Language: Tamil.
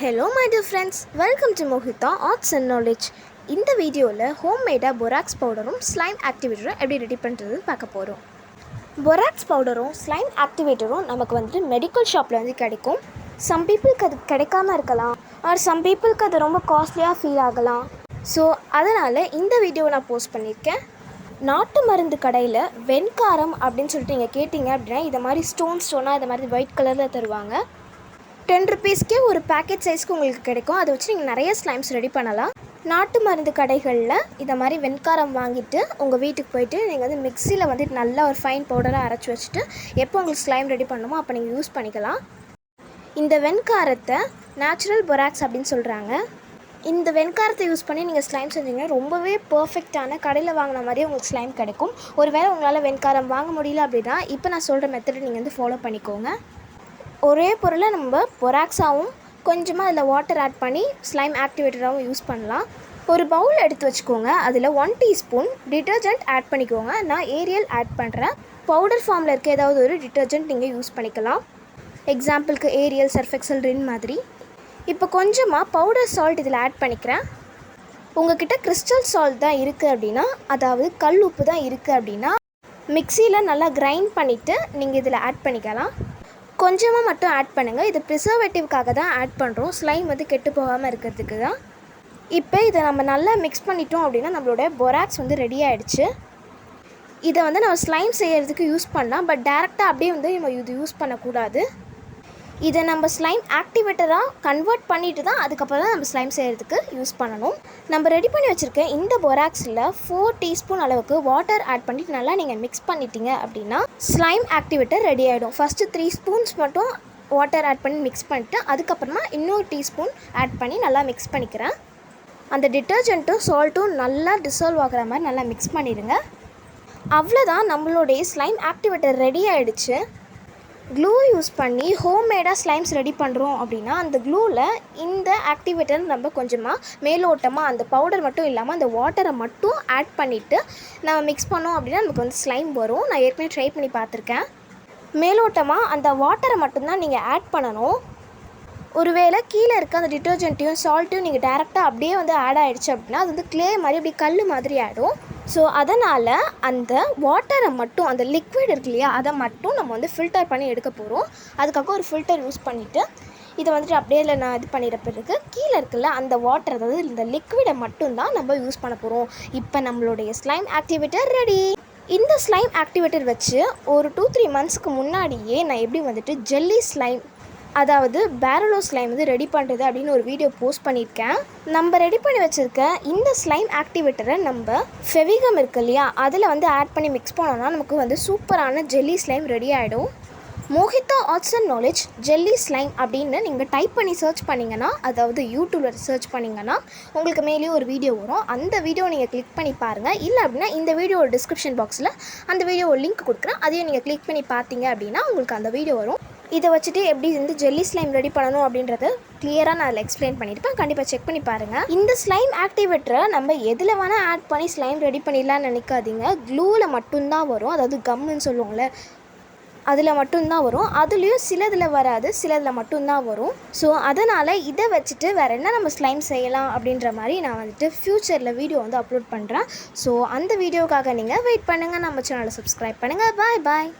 Hello my dear friends, welcome to Mohitha Arts and Knowledge. இந்த வீடியோவில் ஹோம்மேடாக பொராக்ஸ் பவுடரும் ஸ்லைம் ஆக்டிவேட்டரும் எப்படி ரெடி பண்ணுறதுன்னு பார்க்க போகிறோம். பொராக்ஸ் பவுடரும் ஸ்லைம் ஆக்டிவேட்டரும் நமக்கு வந்துட்டு மெடிக்கல் ஷாப்பில் வந்து கிடைக்கும். சம் பீப்புளுக்கு அது கிடைக்காம இருக்கலாம், ஆர் சம் பீப்புளுக்கு அது ரொம்ப காஸ்ட்லியாக ஃபீல் ஆகலாம். ஸோ அதனால் இந்த வீடியோவை நான் போஸ்ட் பண்ணியிருக்கேன். நாட்டு மருந்து கடையில் வெண்காரம் அப்படின்னு சொல்லிட்டு நீங்கள் கேட்டிங்க அப்படின்னா இதை மாதிரி ஸ்டோனாக இதை மாதிரி ஒயிட் கலரில் தருவாங்க. 10 rupeesக்கே ஒரு பேக்கெட் சைஸ்க்கு உங்களுக்கு கிடைக்கும். அதை வச்சு நீங்கள் நிறைய ஸ்லைம்ஸ் ரெடி பண்ணலாம். நாட்டு மருந்து கடைகளில் இதை மாதிரி வெண்காரம் வாங்கிட்டு உங்கள் வீட்டுக்கு போயிட்டு நீங்கள் வந்து மிக்சியில் வந்து நல்லா ஒரு ஃபைன் பவுடராக அரைச்சி வச்சுட்டு எப்போ உங்களுக்கு ஸ்லைம் ரெடி பண்ணணுமோ அப்போ நீங்கள் யூஸ் பண்ணிக்கலாம். இந்த வெண்காரத்தை நேச்சுரல் பொராக்ஸ் அப்படின்னு சொல்கிறாங்க. இந்த வெண்காரத்தை யூஸ் பண்ணி நீங்கள் ஸ்லைம் செஞ்சிங்கன்னா ரொம்பவே பர்ஃபெக்டான கடையில் வாங்கின மாதிரியே உங்களுக்கு ஸ்லைம் கிடைக்கும். ஒருவேளை உங்களால் வெண்காரம் வாங்க முடியல அப்படின்னா இப்போ நான் சொல்கிற மெத்தடை நீங்கள் வந்து ஃபாலோ பண்ணிக்கோங்க. ஒரே பொருளை நம்ம பொராக்ஸாகவும் கொஞ்சமாக அதில் வாட்டர் ஆட் பண்ணி ஸ்லைம் ஆக்டிவேட்டராகவும் யூஸ் பண்ணலாம். ஒரு பவுல் எடுத்து வச்சுக்கோங்க. அதில் 1 teaspoon டிட்டர்ஜென்ட் ஆட் பண்ணிக்கோங்க. நான் ஏரியல் ஆட் பண்ணுறேன். பவுடர் ஃபார்மில் இருக்க ஏதாவது ஒரு டிட்டர்ஜென்ட் நீங்கள் யூஸ் பண்ணிக்கலாம். எக்ஸாம்பிளுக்கு ஏரியல், சர்ஃபெக்சல், ரின் மாதிரி. இப்போ கொஞ்சமாக பவுடர் சால்ட் இதில் ஆட் பண்ணிக்கிறேன். உங்கள்கிட்ட கிறிஸ்டல் சால்ட் தான் இருக்குது அப்படின்னா, அதாவது கல் உப்பு தான் இருக்குது அப்படின்னா மிக்சியில் நல்லா கிரைண்ட் பண்ணிவிட்டு நீங்கள் இதில் ஆட் பண்ணிக்கலாம். கொஞ்சமாக மட்டும் ஆட் பண்ணுங்கள். இது ப்ரிசர்வேட்டிவ்காக தான் ஆட் பண்ணுறோம், ஸ்லைம் வந்து கெட்டு போகாமல் இருக்கிறதுக்கு தான். இப்போ இதை நம்ம நல்லா மிக்ஸ் பண்ணிட்டோம் அப்படின்னா நம்மளோட பொராக்ஸ் வந்து ரெடி ஆகிடுச்சு. இதை வந்து நம்ம ஸ்லைம் செய்கிறதுக்கு யூஸ் பண்ணலாம், பட் டேரெக்டாக அப்படியே வந்து நம்ம இது யூஸ் பண்ணக்கூடாது. இதை நம்ம ஸ்லைம் ஆக்டிவேட்டராக கன்வெர்ட் பண்ணிவிட்டு தான் அதுக்கப்புறம் தான் நம்ம ஸ்லைம் செய்கிறதுக்கு யூஸ் பண்ணணும். நம்ம ரெடி பண்ணி வச்சுருக்க இந்த பொராக்ஸில் 4 teaspoon அளவுக்கு வாட்டர் ஆட் பண்ணிவிட்டு நல்லா நீங்கள் மிக்ஸ் பண்ணிட்டீங்க அப்படின்னா ஸ்லைம் ஆக்டிவேட்டர் ரெடி ஆகிடும். ஃபஸ்ட்டு 3 spoons மட்டும் வாட்டர் ஆட் பண்ணி மிக்ஸ் பண்ணிவிட்டு அதுக்கப்புறமா இன்னொரு டீஸ்பூன் ஆட் பண்ணி நல்லா மிக்ஸ் பண்ணிக்கிறேன். அந்த டிட்டர்ஜென்ட்டும் சால்ட்டும் நல்லா டிசால்வ் ஆகிற மாதிரி நல்லா மிக்ஸ் பண்ணிடுங்க. அவ்வளோதான், நம்மளுடைய ஸ்லைம் ஆக்டிவேட்டர் ரெடி ஆகிடுச்சு. க்ளூ யூஸ் பண்ணி ஹோம்மேடாக ஸ்லைம்ஸ் ரெடி பண்ணுறோம் அப்படின்னா அந்த க்ளூவில் இந்த ஆக்டிவேட்டர் நம்ம கொஞ்சமாக மேலோட்டமாக அந்த பவுடர் மட்டும் இல்லாமல் அந்த வாட்டரை மட்டும் ஆட் பண்ணிவிட்டு நம்ம மிக்ஸ் பண்ணோம் அப்படின்னா நமக்கு வந்து ஸ்லைம் வரும். நான் ஏற்கனவே ட்ரை பண்ணி பார்த்துருக்கேன். மேலோட்டமாக அந்த வாட்டரை மட்டும்தான் நீங்கள் ஆட் பண்ணணும். ஒருவேளை கீழே இருக்க அந்த டிட்டர்ஜென்ட்டையும் சால்ட்டையும் நீங்கள் டேரெக்டாக அப்படியே வந்து ஆட் ஆகிடுச்சு அப்படின்னா அது வந்து க்ளே மாதிரி அப்படி கல் மாதிரி ஆகிடும். ஸோ அதனால் அந்த வாட்டரை மட்டும், அந்த லிக்விட் இருக்கு இல்லையா, அதை மட்டும் நம்ம வந்து ஃபில்டர் பண்ணி எடுக்க போகிறோம். அதுக்காக ஒரு ஃபில்டர் யூஸ் பண்ணிவிட்டு இதை வந்துட்டு அப்படியே இல்லை நான் இது பண்ணிட பிறகு கீழே இருக்குல்ல அந்த வாட்டர், அதாவது இந்த லிக்விடை மட்டும்தான் நம்ம யூஸ் பண்ண போகிறோம். இப்போ நம்மளுடைய ஸ்லைம் ஆக்டிவேட்டர் ரெடி. இந்த ஸ்லைம் ஆக்டிவேட்டர் வச்சு ஒரு 2-3 monthsக்கு முன்னாடியே நான் எப்படி வந்துட்டு ஜெல்லி ஸ்லைம், அதாவது பேரலோ ஸ்லைம் வந்து ரெடி பண்ணுறது அப்படின்னு ஒரு வீடியோ போஸ்ட் பண்ணியிருக்கேன். நம்ம ரெடி பண்ணி வச்சுருக்க இந்த ஸ்லைம் ஆக்டிவேட்டரை நம்ம ஃபெவிகம் இருக்கு இல்லையா அதில் வந்து ஆட் பண்ணி மிக்ஸ் பண்ணோன்னா நமக்கு வந்து சூப்பரான ஜெல்லி ஸ்லைம் ரெடி ஆகிடும். Mohita arts and knowledge jelly slime அப்படின்னு நீங்கள் டைப் பண்ணி சர்ச் பண்ணிங்கன்னா, அதாவது யூடியூப்பில் சர்ச் பண்ணிங்கன்னா உங்களுக்கு மேலேயும் ஒரு வீடியோ வரும். அந்த வீடியோ நீங்கள் கிளிக் பண்ணி பாருங்கள். இல்லை அப்படின்னா இந்த வீடியோட டிஸ்கிரிப்ஷன் பாக்ஸில் அந்த வீடியோ லிங்க் கொடுக்குறேன், அதையும் நீங்கள் கிளிக் பண்ணி பார்த்தீங்க அப்படின்னா உங்களுக்கு அந்த வீடியோ வரும். இதை வச்சுட்டு எப்படி வந்து ஜெல்லி ஸ்லைம் ரெடி பண்ணணும் அப்படின்றத கிளியராக நான் அதில் எக்ஸ்பிளைன் பண்ணியிருப்பேன். கண்டிப்பாக செக் பண்ணி பாருங்கள். இந்த ஸ்லைம் ஆக்டிவேட்டரை நம்ம எதில் வேணால் ஆட் பண்ணி ஸ்லைம் ரெடி பண்ணிடலான்னு நினைக்காதீங்க. க்ளூவில் மட்டும்தான் வரும், அதாவது கம்முன்னு சொல்லுவோங்களே அதில் மட்டும்தான் வரும். அதுலேயும் சிலதில் வராது, சிலதில் மட்டும்தான் வரும். ஸோ அதனால் இதை வச்சுட்டு வேறு என்ன நம்ம ஸ்லைம் செய்யலாம் அப்படின்ற மாதிரி நான் வந்துட்டு ஃப்யூச்சரில் வீடியோ வந்து அப்லோட் பண்ணுறேன். ஸோ அந்த வீடியோக்காக நீங்கள் வெயிட் பண்ணுங்கள். நம்ம சேனலை சப்ஸ்கிரைப் பண்ணுங்கள். பாய் பாய்.